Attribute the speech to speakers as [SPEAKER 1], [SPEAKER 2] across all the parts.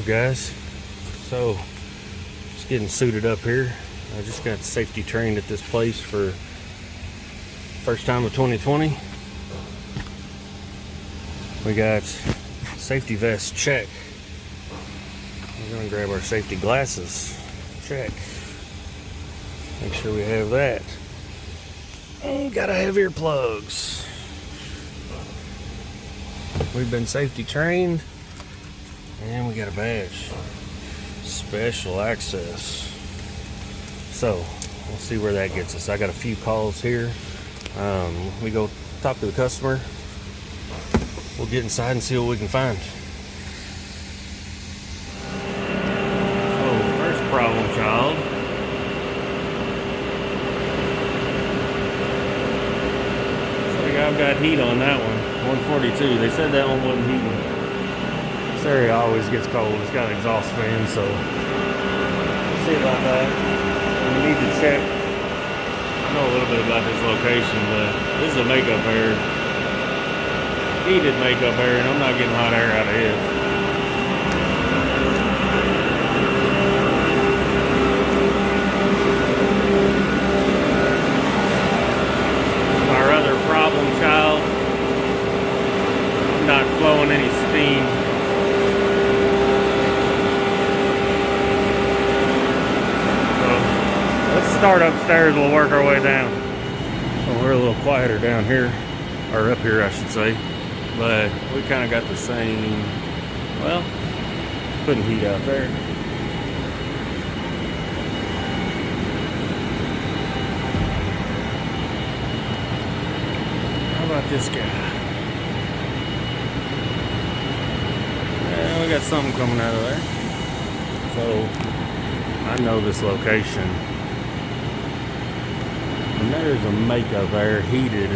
[SPEAKER 1] guys? So, just getting suited up here. I just got safety trained at this place for first time of 2020. We got safety vest, check. We're gonna grab our safety glasses, check. Make sure we have that. And gotta have earplugs. We've been safety trained, and we got a badge. Special access. So, we'll see where that gets us. I got a few calls here. We go talk to the customer. We'll get inside and see what we can find. So, first problem child. So, I've got heat on that one. 142. They said that one wasn't heating. This area always gets cold. It's got an exhaust fan, so we'll see about that. We need to check. I know a little bit about this location, but this is a makeup air. Heated makeup air, and I'm not getting hot air out of it. Our other problem child, not flowing any steam. So let's start upstairs, we'll work our way down. So we're a little quieter down here, or up here I should say, but we kind of got the same, well, putting heat out there. How about this guy? We got something coming out of there. So I know this location. And there's a makeup air heated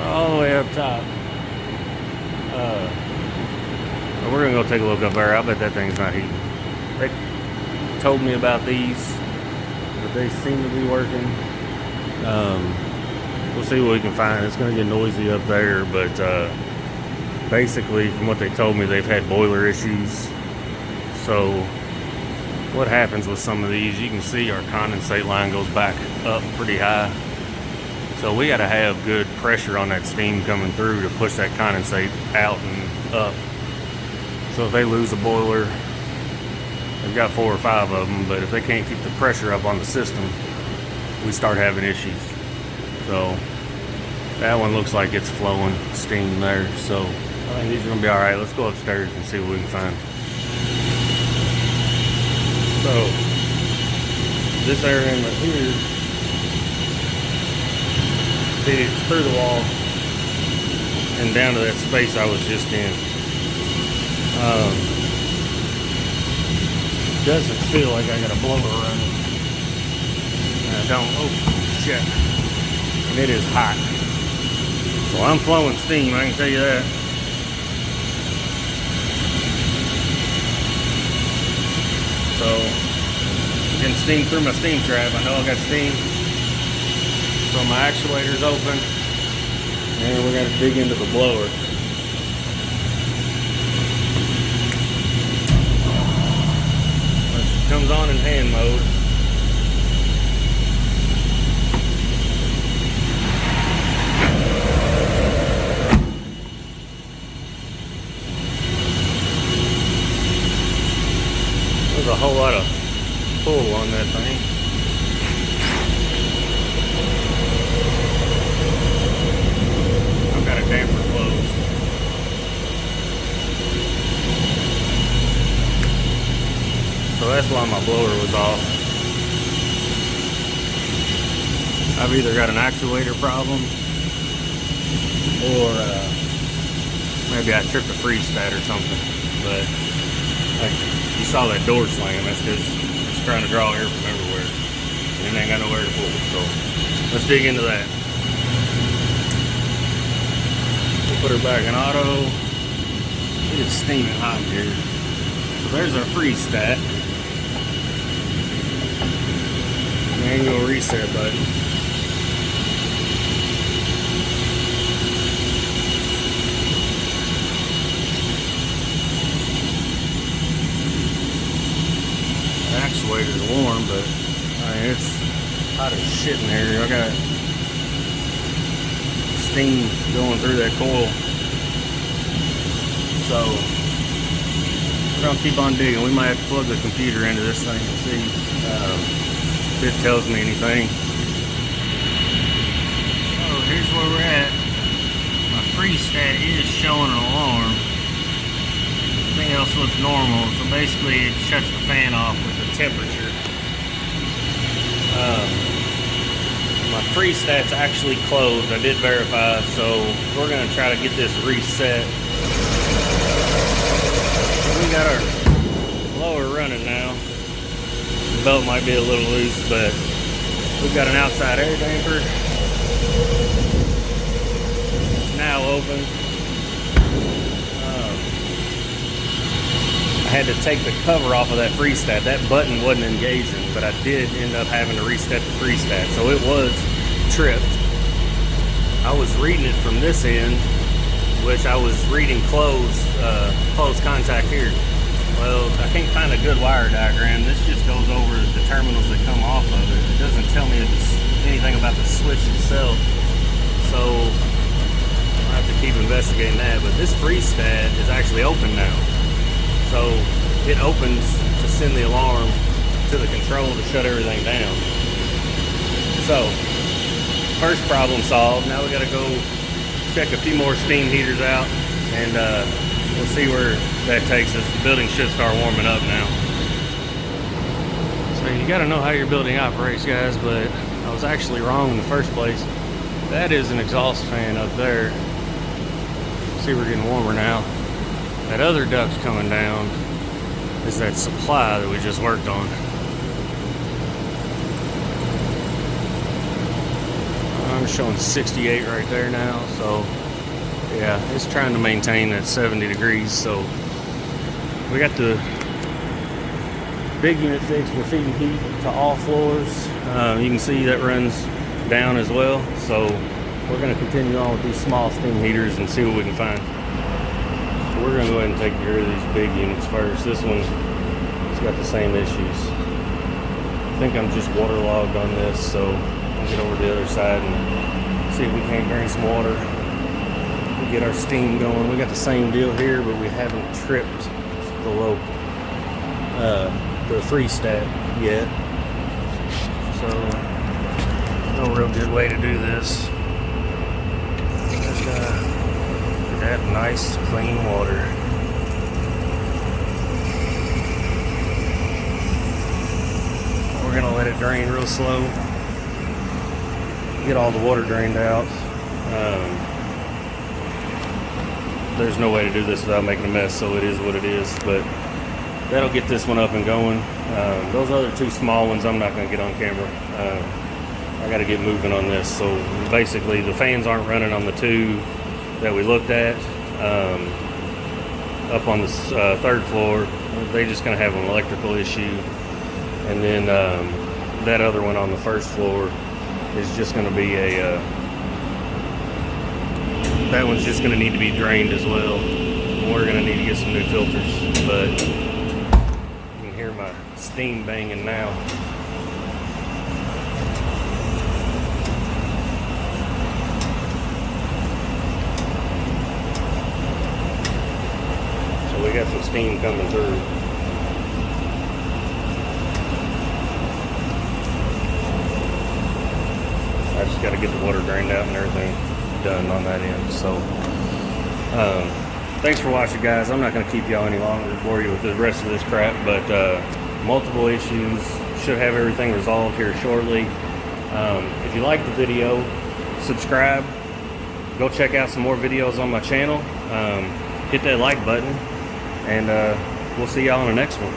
[SPEAKER 1] all the way up top. We're gonna go take a look up there. I bet that thing's not heating. They told me about these, but they seem to be working. We'll see what we can find. It's gonna get noisy up there, but basically, from what they told me, they've had boiler issues. So what happens with some of these, you can see our condensate line goes back up pretty high. So we got to have good pressure on that steam coming through to push that condensate out and up. So if they lose a boiler, they've got 4 or 5 of them, but if they can't keep the pressure up on the system, we start having issues. So that one looks like it's flowing steam there. So I think these are gonna be all right. Let's go upstairs and see what we can find. So this area in here, see, it's through the wall and down to that space I was just in. Doesn't feel like I got a blower running. I don't. Oh shit! And it is hot. So I'm flowing steam. I can tell you that. So, getting steam through my steam trap. I know I got steam. So my actuator's open. And we're gonna dig into the blower. It comes on in hand mode. There's a whole lot of pull on that thing. I've got a damper closed. So that's why my blower was off. I've either got an actuator problem or maybe I tripped a freeze stat or something. But like, you saw that door slam, that's because it's trying to draw air from everywhere. And it ain't got nowhere to pull. So let's dig into that. We'll put her back in auto. It is steaming hot in here. So there's our freeze stat. Manual reset button. but I mean, it's hot as shit in here. I got steam going through that coil. So we're gonna keep on digging. We might have to plug the computer into this thing and see if it tells me anything. So here's where we're at. My freestat is showing an alarm. Everything else looks normal. So basically it shuts the fan off with the temperature. My freestat's actually closed. I did verify, so we're gonna try to get this reset. We got our blower running now. The belt might be a little loose, but we've got an outside air damper. It's now open. I had to take the cover off of that freestat. That button wasn't engaging, but I did end up having to reset the freestat, so it was tripped. I was reading it from this end, which I was reading closed contact here. Well, I can't find a good wire diagram. This just goes over the terminals that come off of it. It doesn't tell me anything about the switch itself, so I'll have to keep investigating that. But this freestat is actually open now. So it opens to send the alarm to the control to shut everything down. So first problem solved. Now we got to go check a few more steam heaters out, and we'll see where that takes us. The building should start warming up now. So you got to know how your building operates, guys, but I was actually wrong in the first place. That is an exhaust fan up there. See, we're getting warmer now. That other duct coming down is that supply that we just worked on. I'm showing 68 right there now, so yeah, it's trying to maintain at 70 degrees. So we got the big unit fixed. We're feeding heat to all floors. You can see that runs down as well. So we're going to continue on with these small steam heaters and see what we can find. We're going to go ahead and take care of these big units first. This one has got the same issues. I think I'm just waterlogged on this, so I'll get over to the other side and see if we can't drain some water. We get our steam going. We got the same deal here, but we haven't tripped the freestat yet. So no real good way to do this. That nice clean water. We're gonna let it drain real slow. Get all the water drained out. There's no way to do this without making a mess, so it is what it is. But that'll get this one up and going. Those other two small ones I'm not gonna get on camera. I gotta get moving on this. So basically the fans aren't running on the two that we looked at up on the third floor. They just gonna have an electrical issue, and then that other one on the first floor is just gonna be that one's just gonna need to be drained as well. We're gonna need to get some new filters, but you can hear my steam banging now. We got some steam coming through. I just got to get the water drained out and everything done on that end. So thanks for watching, guys. I'm not going to keep y'all any longer, bore you with the rest of this crap, but multiple issues. Should have everything resolved here shortly. If you like the video, subscribe. Go check out some more videos on my channel. Hit that like button. And we'll see y'all on the next one.